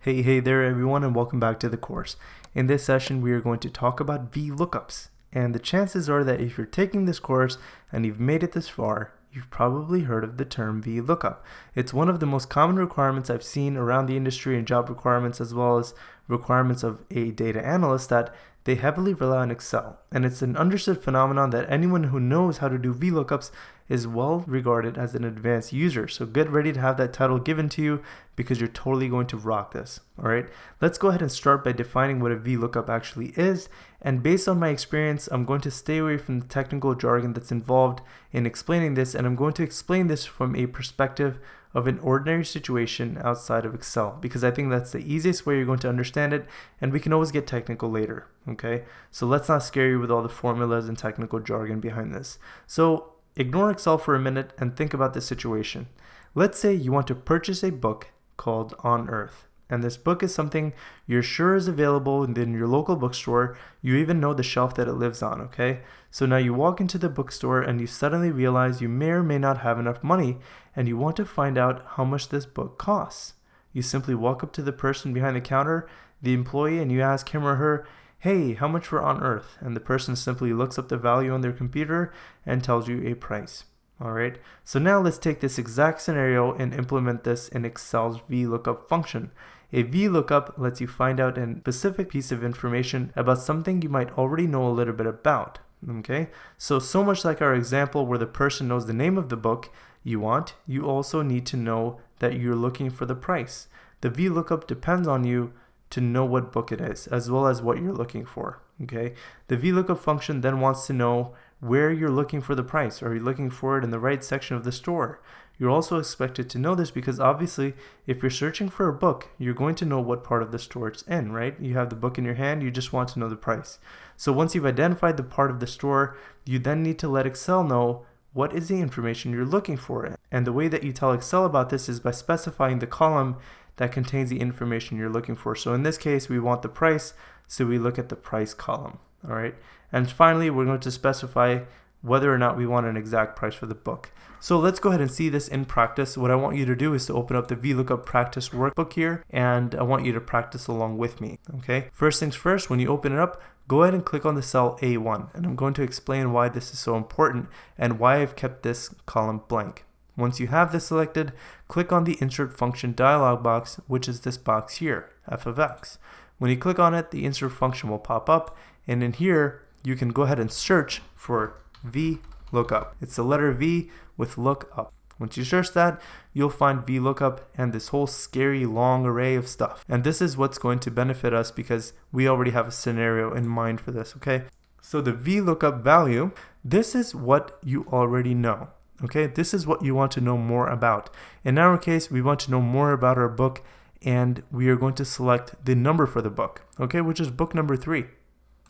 Hey there everyone, and welcome back to the course. In this session we are going to talk about VLOOKUPs, and the chances are that if you're taking this course and you've made it this far, you've probably heard of the term VLOOKUP. It's one of the most common requirements I've seen around the industry and job requirements, as well as requirements of a data analyst, that they heavily rely on Excel. And it's an understood phenomenon that anyone who knows how to do VLOOKUPs is well regarded as an advanced user. So get ready to have that title given to you because you're totally going to rock this. All right, let's go ahead and start by defining what a VLOOKUP actually is. And based on my experience, I'm going to stay away from the technical jargon that's involved in explaining this, and I'm going to explain this from a perspective of an ordinary situation outside of Excel, because I think that's the easiest way you're going to understand it, and we can always get technical later. Okay, so let's not scare you with all the formulas and technical jargon behind this. So ignore Excel for a minute and think about this situation. Let's say you want to purchase a book called On Earth, and this book is something you're sure is available in your local bookstore. You even know the shelf that it lives on, okay? So now you walk into the bookstore and you suddenly realize you may or may not have enough money, and you want to find out how much this book costs. You simply walk up to the person behind the counter, the employee, and you ask him or her, "Hey, how much for On Earth?" And the person simply looks up the value on their computer and tells you a price. All right, so now let's take this exact scenario and implement this in Excel's VLOOKUP function. A VLOOKUP lets you find out a specific piece of information about something you might already know a little bit about. Okay, so much like our example where the person knows the name of the book you want, you also need to know that you're looking for the price. The VLOOKUP depends on you to know what book it is, as well as what you're looking for. Okay, the VLOOKUP function then wants to know where you're looking for the price. Are you looking for it in the right section of the store? You're also expected to know this because obviously if you're searching for a book, you're going to know what part of the store it's in, right? You have the book in your hand, you just want to know the price. So once you've identified the part of the store, you then need to let Excel know what is the information you're looking for. And the way that you tell Excel about this is by specifying the column that contains the information you're looking for. So in this case, we want the price, so we look at the price column. All right, and finally we're going to specify whether or not we want an exact price for the book. So let's go ahead and see this in practice. What I want you to do is to open up the VLOOKUP practice workbook here, and I want you to practice along with me. Okay, first things first, when you open it up, go ahead and click on the cell A1, and I'm going to explain why this is so important and why I've kept this column blank. Once you have this selected, click on the insert function dialog box, which is this box here, f of x. When you click on it, the insert function will pop up, and in here you can go ahead and search for VLOOKUP. It's the letter V with lookup. Once you search that, you'll find VLOOKUP and this whole scary long array of stuff. And this is what's going to benefit us because we already have a scenario in mind for this, okay? So the VLOOKUP value, this is what you already know. Okay, this is what you want to know more about. In our case, we want to know more about our book, and we are going to select the number for the book, okay, which is book number 3.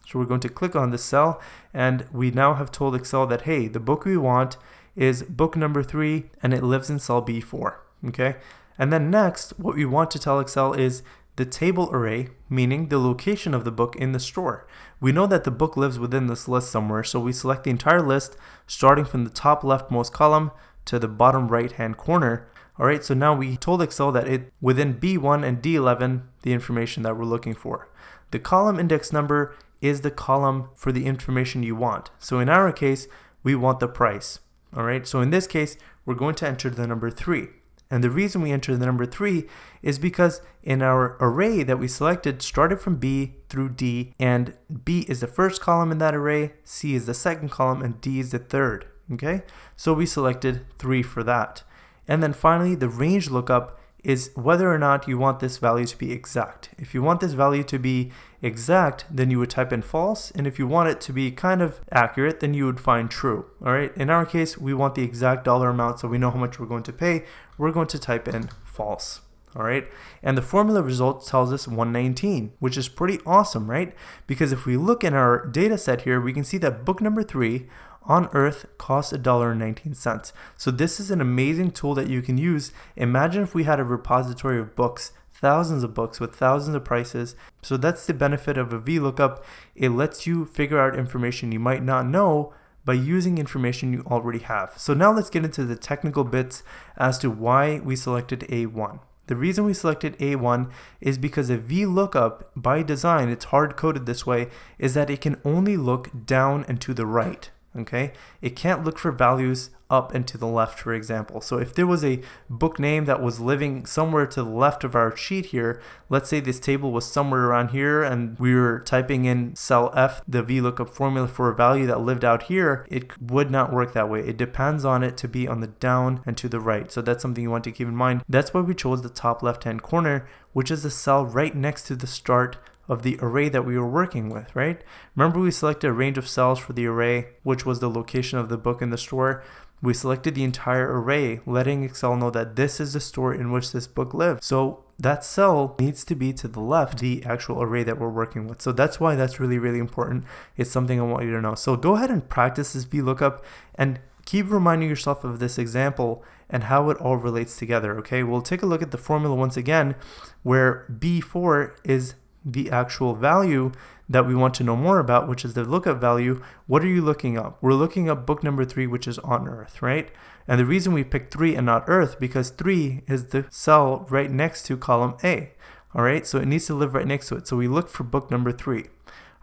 So we're going to click on this cell, and we now have told Excel that, hey, the book we want is book number 3, and it lives in cell B4, okay? And then next, what we want to tell Excel is the table array, meaning the location of the book in the store. We know that the book lives within this list somewhere, so we select the entire list, starting from the top leftmost column to the bottom right-hand corner. All right, so now we told Excel that it within B1 and D11, the information that we're looking for. The column index number is the column for the information you want. So in our case, we want the price. All right, so in this case, we're going to enter the number 3. And the reason we enter the number 3 is because in our array that we selected started from B through D, and B is the first column in that array, C is the second column, and D is the third. Okay, so we selected 3 for that. And then finally, the range lookup is whether or not you want this value to be exact. If you want this value to be exact, then you would type in false, and if you want it to be kind of accurate, then you would find true. All right, in our case, we want the exact dollar amount, so we know how much we're going to pay. We're going to type in false. All right, and the formula result tells us 119, which is pretty awesome, right? Because if we look in our data set here, we can see that book number 3 On Earth costs $1.19. So this is an amazing tool that you can use. Imagine if we had a repository of books, thousands of books with thousands of prices. So that's the benefit of a VLOOKUP. It lets you figure out information you might not know by using information you already have. So now let's get into the technical bits as to why we selected A1. The reason we selected A1 is because a VLOOKUP, by design, it's hard-coded this way, is that it can only look down and to the right. Okay, it can't look for values up and to the left, for example. So if there was a book name that was living somewhere to the left of our sheet here, let's say this table was somewhere around here and we were typing in cell F, the VLOOKUP formula for a value that lived out here, it would not work that way. It depends on it to be on the down and to the right. So that's something you want to keep in mind. That's why we chose the top left-hand corner, which is the cell right next to the start of the array that we were working with, right? Remember, we selected a range of cells for the array, which was the location of the book in the store. We selected the entire array, letting Excel know that this is the store in which this book lives. So that cell needs to be to the left, the actual array that we're working with. So that's why that's really, really important. It's something I want you to know. So go ahead and practice this VLOOKUP and keep reminding yourself of this example and how it all relates together, okay? We'll take a look at the formula once again, where B4 is the actual value that we want to know more about, which is the lookup value. What are you looking up? We're looking up book number 3, which is on Earth, right? And the reason we picked 3 and not Earth, because 3 is the cell right next to column A. All right, so it needs to live right next to it. So we looked for book number 3.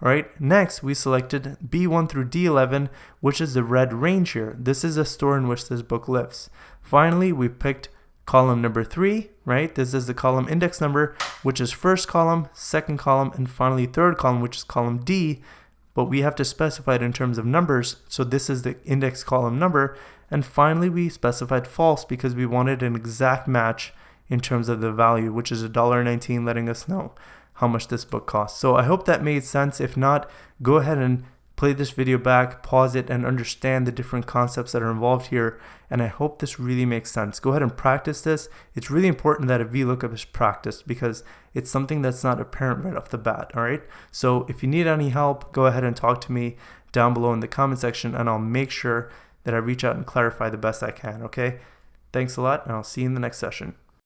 All right, next we selected B1 through D11, which is the red range here. This is a store in which this book lives. Finally, we picked column number 3, right? This is the column index number, which is first column, second column, and finally third column, which is column D, but we have to specify it in terms of numbers. So this is the index column number. And finally, we specified false because we wanted an exact match in terms of the value, which is $1.19, letting us know how much this book costs. So I hope that made sense. If not, go ahead and play this video back, pause it, and understand the different concepts that are involved here. And I hope this really makes sense. Go ahead and practice this. It's really important that a VLOOKUP is practiced because it's something that's not apparent right off the bat, all right? So if you need any help, go ahead and talk to me down below in the comment section, and I'll make sure that I reach out and clarify the best I can, okay? Thanks a lot, and I'll see you in the next session.